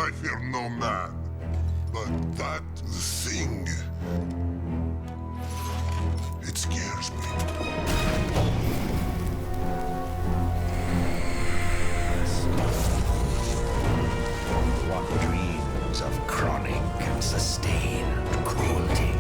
I fear no man, but that thing, it scares me. What dreams of chronic and sustained cruelty?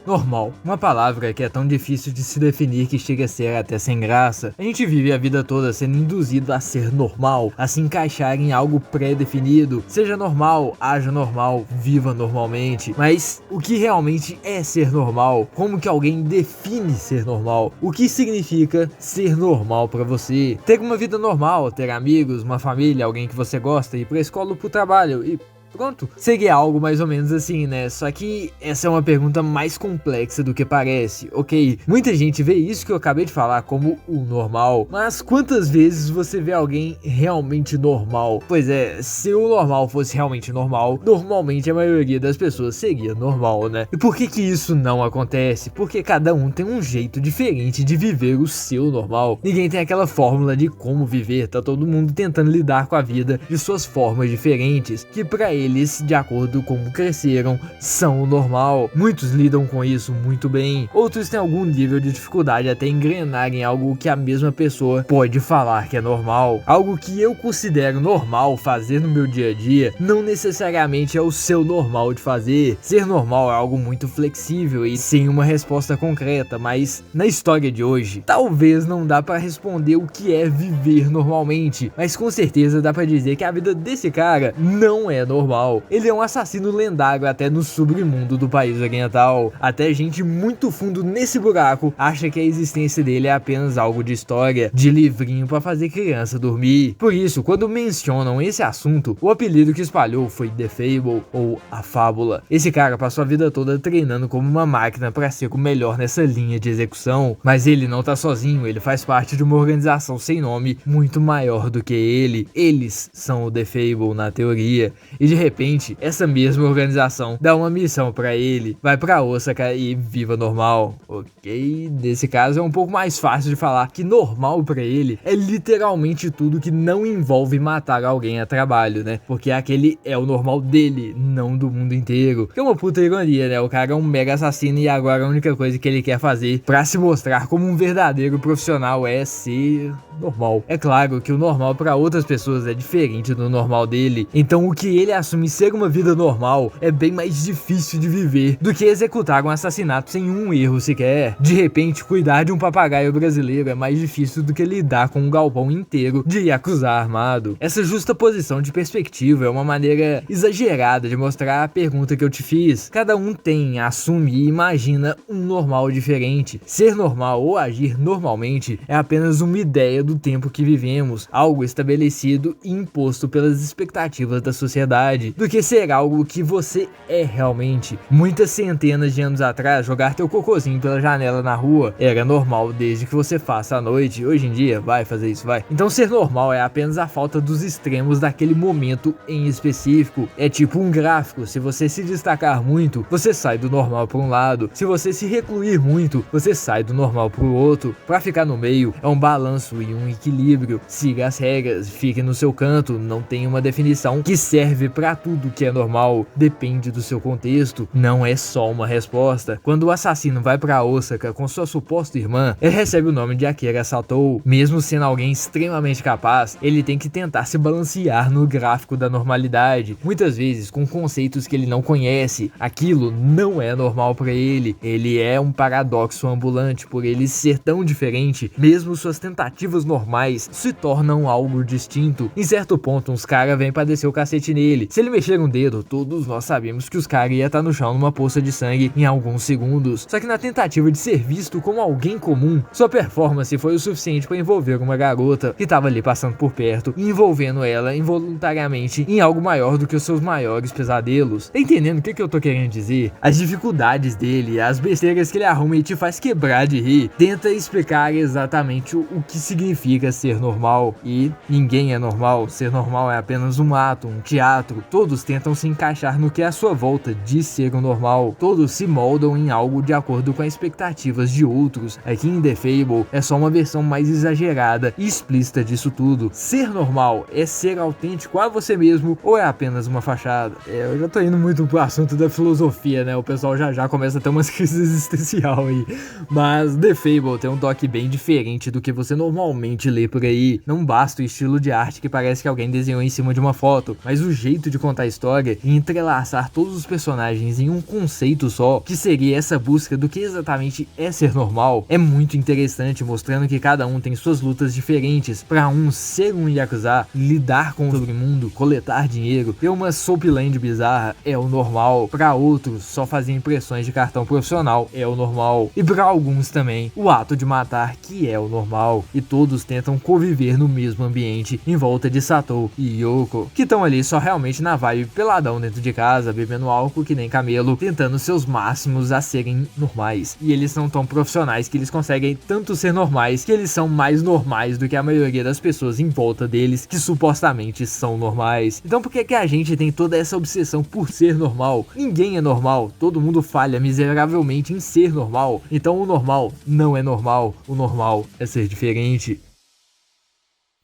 Normal, uma palavra que é tão difícil de se definir que chega a ser até sem graça. A gente vive a vida toda sendo induzido a ser normal, a se encaixar em algo pré-definido. Seja normal, haja normal, viva normalmente. Mas o que realmente é ser normal? Como que alguém define ser normal? O que significa ser normal pra você? Ter uma vida normal, ter amigos, uma família, alguém que você gosta, ir pra escola ou pro trabalho e pronto, seria algo mais ou menos assim, né? Só que essa é uma pergunta mais complexa do que parece, ok? Muita gente vê isso que eu acabei de falar como o normal, mas quantas vezes você vê alguém realmente normal? Pois é, se o normal fosse realmente normal, normalmente a maioria das pessoas seria normal, né? E por que que isso não acontece? Porque cada um tem um jeito diferente de viver o seu normal. Ninguém tem aquela fórmula de como viver, tá todo mundo tentando lidar com a vida de suas formas diferentes, que pra eles, de acordo com como cresceram, são o normal. Muitos lidam com isso muito bem, outros têm algum nível de dificuldade até engrenar em algo que a mesma pessoa pode falar que é normal. Algo que eu considero normal fazer no meu dia a dia, não necessariamente é o seu normal de fazer. Ser normal é algo muito flexível e sem uma resposta concreta, mas na história de hoje, talvez não dá pra responder o que é viver normalmente, mas com certeza dá pra dizer que a vida desse cara não é normal. Ele é um assassino lendário até no submundo do país oriental. Até gente muito fundo nesse buraco acha que a existência dele é apenas algo de história, de livrinho pra fazer criança dormir. Por isso, quando mencionam esse assunto, o apelido que espalhou foi The Fable ou A Fábula. Esse cara passou a vida toda treinando como uma máquina pra ser o melhor nessa linha de execução, mas ele não tá sozinho, ele faz parte de uma organização sem nome muito maior do que ele. Eles são o The Fable na teoria, e de repente, essa mesma organização dá uma missão pra ele, vai pra Osaka e viva normal, ok? Nesse caso é um pouco mais fácil de falar que normal pra ele é literalmente tudo que não envolve matar alguém a trabalho, né? Porque aquele é o normal dele, não do mundo inteiro. Que é uma puta ironia, né? O cara é um mega assassino e agora a única coisa que ele quer fazer pra se mostrar como um verdadeiro profissional é ser normal. É claro que o normal pra outras pessoas é diferente do normal dele, então o que ele assume ser uma vida normal é bem mais difícil de viver do que executar um assassinato sem um erro sequer. De repente, cuidar de um papagaio brasileiro é mais difícil do que lidar com um galpão inteiro de Yakuza armado. Essa justa posição de perspectiva é uma maneira exagerada de mostrar a pergunta que eu te fiz. Cada um tem, assume e imagina um normal diferente. Ser normal ou agir normalmente é apenas uma ideia do tempo que vivemos, algo estabelecido e imposto pelas expectativas da sociedade, do que ser algo que você é realmente. Muitas centenas de anos atrás, jogar teu cocôzinho pela janela na rua era normal desde que você faça à noite. Hoje em dia, vai fazer isso, vai. Então ser normal é apenas a falta dos extremos daquele momento em específico. É tipo um gráfico, se você se destacar muito, você sai do normal para um lado. Se você se recluir muito, você sai do normal para o outro. Para ficar no meio, é um balanço e um equilíbrio. Siga as regras, fique no seu canto, não tem uma definição que serve para tudo que é normal, depende do seu contexto, não é só uma resposta. Quando o assassino vai pra Osaka com sua suposta irmã, ele recebe o nome de Akira Satou. Mesmo sendo alguém extremamente capaz, ele tem que tentar se balancear no gráfico da normalidade, muitas vezes com conceitos que ele não conhece. Aquilo não é normal pra ele, ele é um paradoxo ambulante. Por ele ser tão diferente, mesmo suas tentativas normais se tornam algo distinto. Em certo ponto, uns caras vêm pra descer o cacete nele. Se ele mexer um dedo, todos nós sabemos que os caras iam estar no chão numa poça de sangue em alguns segundos. Só que na tentativa de ser visto como alguém comum, sua performance foi o suficiente para envolver uma garota que estava ali passando por perto e envolvendo ela involuntariamente em algo maior do que os seus maiores pesadelos. Tá entendendo o que eu tô querendo dizer? As dificuldades dele, as besteiras que ele arruma e te faz quebrar de rir, tenta explicar exatamente o que significa ser normal. E ninguém é normal, ser normal é apenas um ato, um teatro, outro. Todos tentam se encaixar no que à sua volta diz ser o normal. Todos se moldam em algo de acordo com as expectativas de outros. Aqui em The Fable é só uma versão mais exagerada e explícita disso tudo. Ser normal é ser autêntico a você mesmo ou é apenas uma fachada? Eu já tô indo muito pro assunto da filosofia, né? O pessoal já começa a ter umas crises existencial aí. Mas The Fable tem um toque bem diferente do que você normalmente lê por aí. Não basta o estilo de arte que parece que alguém desenhou em cima de uma foto, mas o jeito de contar a história e entrelaçar todos os personagens em um conceito só, que seria essa busca do que exatamente é ser normal, é muito interessante, mostrando que cada um tem suas lutas diferentes. Para um, ser um Yakuza, lidar com o submundo, coletar dinheiro, ter uma soapland bizarra é o normal. Para outros, só fazer impressões de cartão profissional é o normal. E para alguns também, o ato de matar que é o normal. E todos tentam conviver no mesmo ambiente, em volta de Satou e Yoko, que estão ali só realmente na vibe peladão dentro de casa, bebendo álcool que nem camelo, tentando seus máximos a serem normais. E eles são tão profissionais que eles conseguem tanto ser normais que eles são mais normais do que a maioria das pessoas em volta deles, que supostamente são normais. Então por que a gente tem toda essa obsessão por ser normal? Ninguém é normal, todo mundo falha miseravelmente em ser normal. Então o normal não é normal, o normal é ser diferente.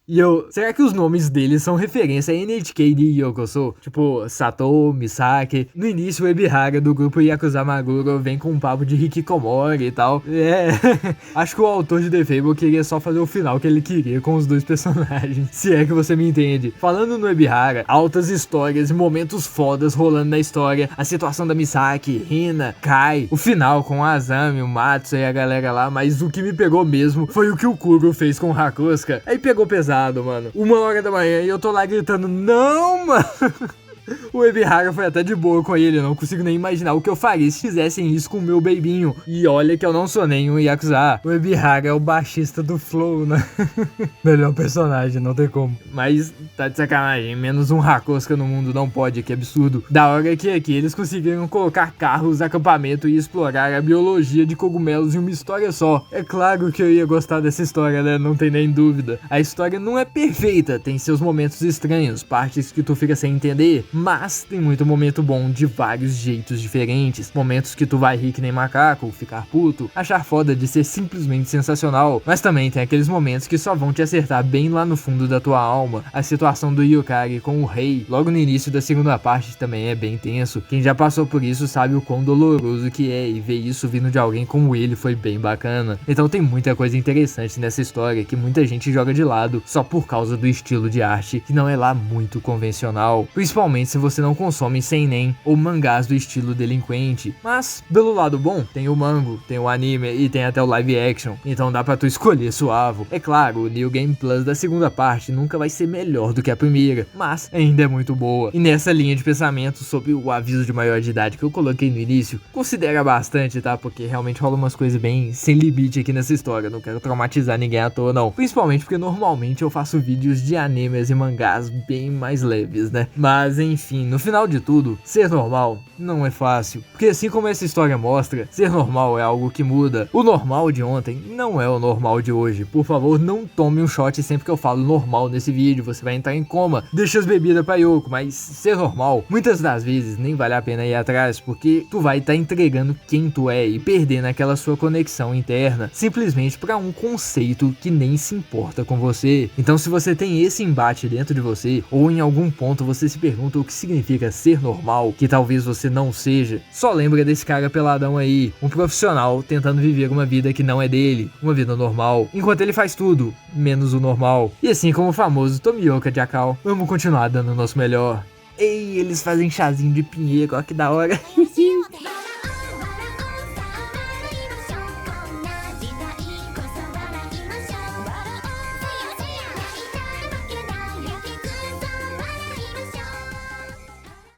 E será que os nomes deles são referência a NHK de Yokoso? Tipo, Satou, Misaki. No início, o Ebihara do grupo Yakuza Maguro vem com um papo de Hikikomori e tal. Acho que o autor de The Fable queria só fazer o final que ele queria com os dois personagens, se é que você me entende. Falando no Ebihara, altas histórias e momentos fodas rolando na história. A situação da Misaki, Hina, Kai, o final com o Azami, o Matsu e a galera lá. Mas o que me pegou mesmo foi o que o Kuro fez com o Hakusuka. Aí pegou pesado, mano. 1h da manhã e eu tô lá gritando, não, mano. O Ebihara foi até de boa com ele, eu não consigo nem imaginar o que eu faria se fizessem isso com o meu beibinho. E olha que eu não sou nem um Yakuza. O Ebihara é o baixista do Flow, né? Melhor personagem, não tem como. Mas tá de sacanagem, menos um Hakusuka no mundo não pode, que absurdo. Da hora que aqui eles conseguiram colocar carros, acampamento e explorar a biologia de cogumelos em uma história só. É claro que eu ia gostar dessa história, né? Não tem nem dúvida. A história não é perfeita, tem seus momentos estranhos, partes que tu fica sem entender. Mas tem muito momento bom de vários jeitos diferentes. Momentos que tu vai rir que nem macaco, ficar puto, achar foda de ser simplesmente sensacional. Mas também tem aqueles momentos que só vão te acertar bem lá no fundo da tua alma. A situação do Yukari com o rei, logo no início da segunda parte, também é bem tenso. Quem já passou por isso sabe o quão doloroso que é, e ver isso vindo de alguém como ele foi bem bacana. Então tem muita coisa interessante nessa história que muita gente joga de lado só por causa do estilo de arte, que não é lá muito convencional. Principalmente se você não consome seinen ou mangás do estilo delinquente. Mas, pelo lado bom, tem o mango, tem o anime e tem até o live action, então dá pra tu escolher suavo. É claro, o New Game Plus da segunda parte nunca vai ser melhor do que a primeira, mas ainda é muito boa. E nessa linha de pensamento sobre o aviso de maior de idade que eu coloquei no início, considera bastante, tá? Porque realmente rola umas coisas bem sem limite aqui nessa história, não quero traumatizar ninguém à toa não. Principalmente porque normalmente eu faço vídeos de animes e mangás bem mais leves, né? Mas enfim, no final de tudo, ser normal não é fácil, porque assim como essa história mostra, ser normal é algo que muda. O normal de ontem não é o normal de hoje. Por favor, não tome um shot sempre que eu falo normal nesse vídeo, você vai entrar em coma. Deixa as bebidas pra Yoko, mas ser normal, muitas das vezes nem vale a pena ir atrás, porque tu vai estar entregando quem tu é e perdendo aquela sua conexão interna, simplesmente pra um conceito que nem se importa com você. Então se você tem esse embate dentro de você, ou em algum ponto você se pergunta o que significa ser normal, que talvez você não seja, só lembra desse cara peladão aí, um profissional tentando viver uma vida que não é dele, uma vida normal, enquanto ele faz tudo, menos o normal. E assim como o famoso Tomioka Jackal, vamos continuar dando o nosso melhor. Ei, eles fazem chazinho de pinheiro, ó que da hora.